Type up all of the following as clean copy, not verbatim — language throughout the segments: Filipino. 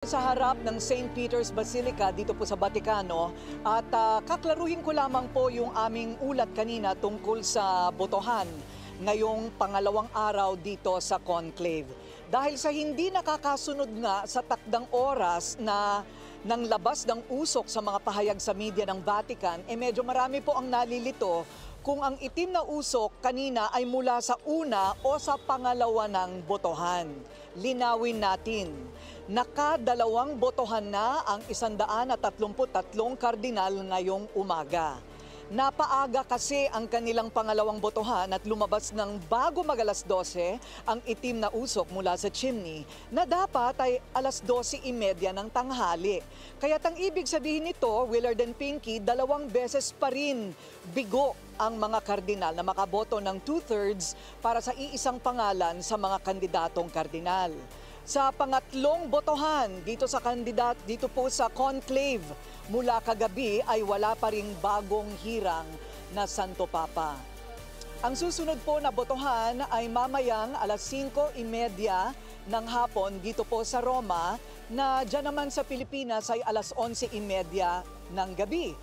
Sa harap ng St. Peter's Basilica dito po sa Vaticano at kaklaruhin ko lamang po yung aming ulat kanina tungkol sa botohan ngayong pangalawang araw dito sa conclave. Dahil sa hindi nakakasunod nga sa takdang oras na ng labas ng usok sa mga pahayag sa media ng Vatican, medyo marami po ang nalilito kung ang itim na usok kanina ay mula sa una o sa pangalawa ng botohan. Linawin natin, nakadalawang botohan na ang 133 kardinal ngayong umaga. Napaaga kasi ang kanilang pangalawang botohan at lumabas ng bago mag-alas 12 ang itim na usok mula sa chimney na dapat ay alas 12:30 ng tanghali. Kaya't ang ibig sabihin nito, Willard and Pinky, 2 beses pa rin bigo ang mga kardinal na makaboto ng 2/3 para sa iisang pangalan sa mga kandidatong kardinal. Sa pangatlong botohan dito po sa conclave mula kagabi ay wala pa ring bagong hirang na Santo Papa. Ang susunod po na botohan ay mamayang alas 5:30 ng hapon dito po sa Roma, na dyan naman sa Pilipinas ay alas 11:30 ng gabi.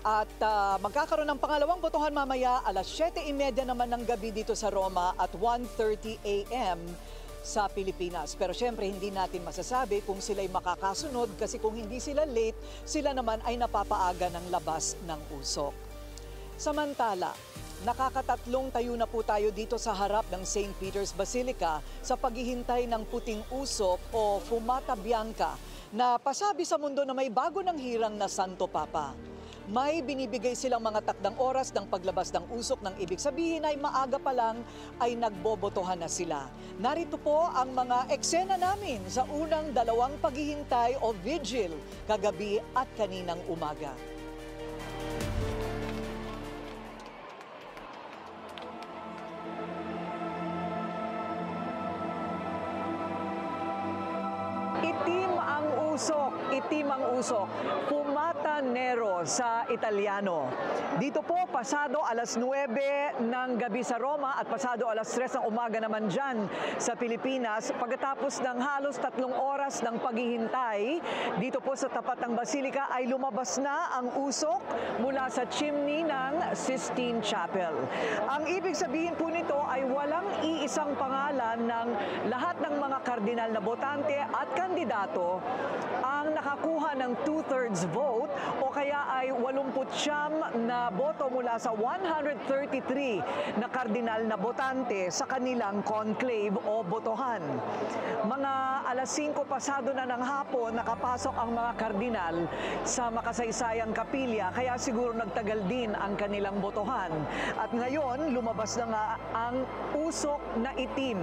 At magkakaroon ng pangalawang botohan mamaya alas 7:30 naman ng gabi dito sa Roma at 1:30 a.m. sa Pilipinas. Pero syempre hindi natin masasabi kung sila'y makakasunod kasi kung hindi sila late, sila naman ay napapaaga ng labas ng usok. Samantala, nakakatatlong tayo na po tayo dito sa harap ng St. Peter's Basilica sa paghihintay ng puting usok o fumata bianca na pasabi sa mundo na may bago ng hirang na Santo Papa. May binibigay silang mga takdang oras ng paglabas ng usok, ng ibig sabihin ay maaga pa lang ay nagbobotohan na sila. Narito po ang mga eksena namin sa unang dalawang paghihintay o vigil kagabi at kaninang umaga. Itim ang usok, fumata nero sa Italiano. Dito po, pasado alas 9 ng gabi sa Roma at pasado alas 3 ng umaga naman dyan sa Pilipinas. Pagkatapos ng halos 3 oras ng paghihintay, dito po sa tapat ng Basilica ay lumabas na ang usok mula sa chimney ng Sistine Chapel. Ang ibig sabihin po nito ay walang iisang pangalan ng lahat ng mga kardinal na botante at kandidato ang nakakuha ng 2/3 vote o kaya ay 89 na boto mula sa 133 na kardinal na botante sa kanilang conclave o botohan. Mga alas 5 pasado na ng hapon, nakapasok ang mga kardinal sa makasaysayang kapilya, kaya siguro nagtagal din ang kanilang botohan. At ngayon, lumabas na nga ang usok na itim.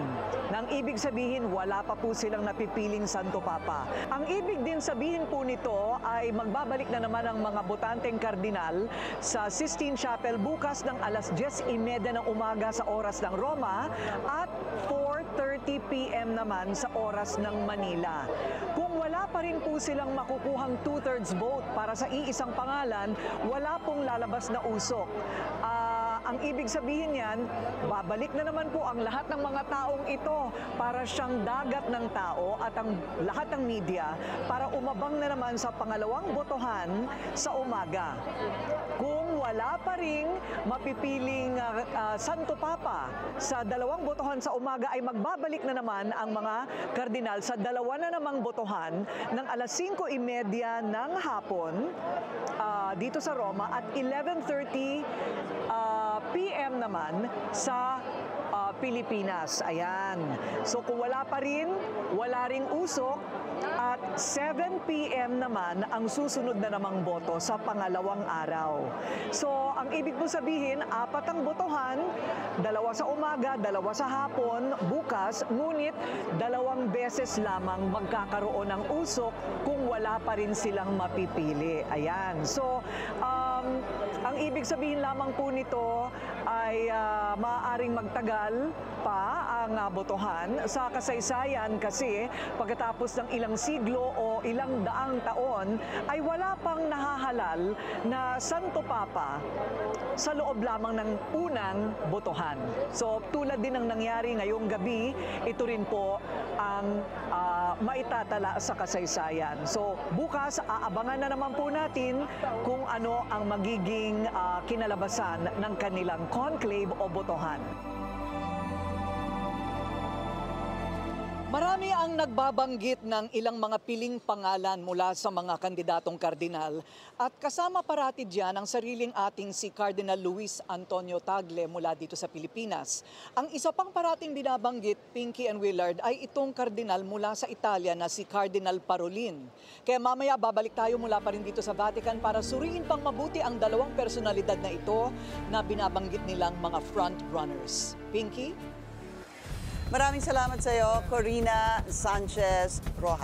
Nang ibig sabihin, wala pa po silang napipiling Santo Papa. Ang ibig din sabihin po nito ay magbabalik na naman ang mga botanteng kardinal sa Sistine Chapel bukas ng alas 10:30 ng umaga sa oras ng Roma at 4:30 p.m. naman sa oras ng Manila. Kung wala pa rin po silang makukuhang 2/3 vote para sa iisang pangalan, wala pong lalabas na usok. Ang ibig sabihin niyan, babalik na naman po ang lahat ng mga taong ito para siyang dagat ng tao at ang lahat ng media para umabang na naman sa pangalawang botohan sa umaga. Kung wala pa ring mapipiling Santo Papa sa dalawang botohan sa umaga, ay magbabalik na naman ang mga kardinal sa dalawa na namang botohan ng alas 5:30 ng hapon dito sa Roma at 11:30 p.m. naman sa Pilipinas. Ayan. So kung wala pa rin, wala ring usok at 7 p.m. naman ang susunod na namang boto sa pangalawang araw. So ang ibig po sabihin, 4 ang botohan, 2 sa umaga, 2 sa hapon, bukas, ngunit 2 beses lamang magkakaroon ng usok kung wala pa rin silang mapipili. Ayan. So ang ibig sabihin lamang po nito ay maaaring magtagal pa ang botohan sa kasaysayan kasi pagkatapos ng ilang siglo o ilang daang taon ay wala pang nahahalal na Santo Papa sa loob lamang ng unang botohan. So tulad din ng nangyari ngayong gabi, ito rin po ang maitatala sa kasaysayan. So bukas, aabangan na naman po natin kung ano ang magiging kinalabasan ng kanilang conclave o botohan. Marami ang nagbabanggit ng ilang mga piling pangalan mula sa mga kandidatong kardinal at kasama parati diyan ang sariling ating si Cardinal Luis Antonio Tagle mula dito sa Pilipinas. Ang isa pang parating binabanggit, Pinky and Willard, ay itong kardinal mula sa Italia na si Cardinal Parolin. Kaya mamaya babalik tayo mula pa rin dito sa Vatican para suriin pang mabuti ang dalawang personalidad na ito na binabanggit nilang mga front runners. Pinky? Maraming salamat sa iyo, Corina Sanchez Rojas.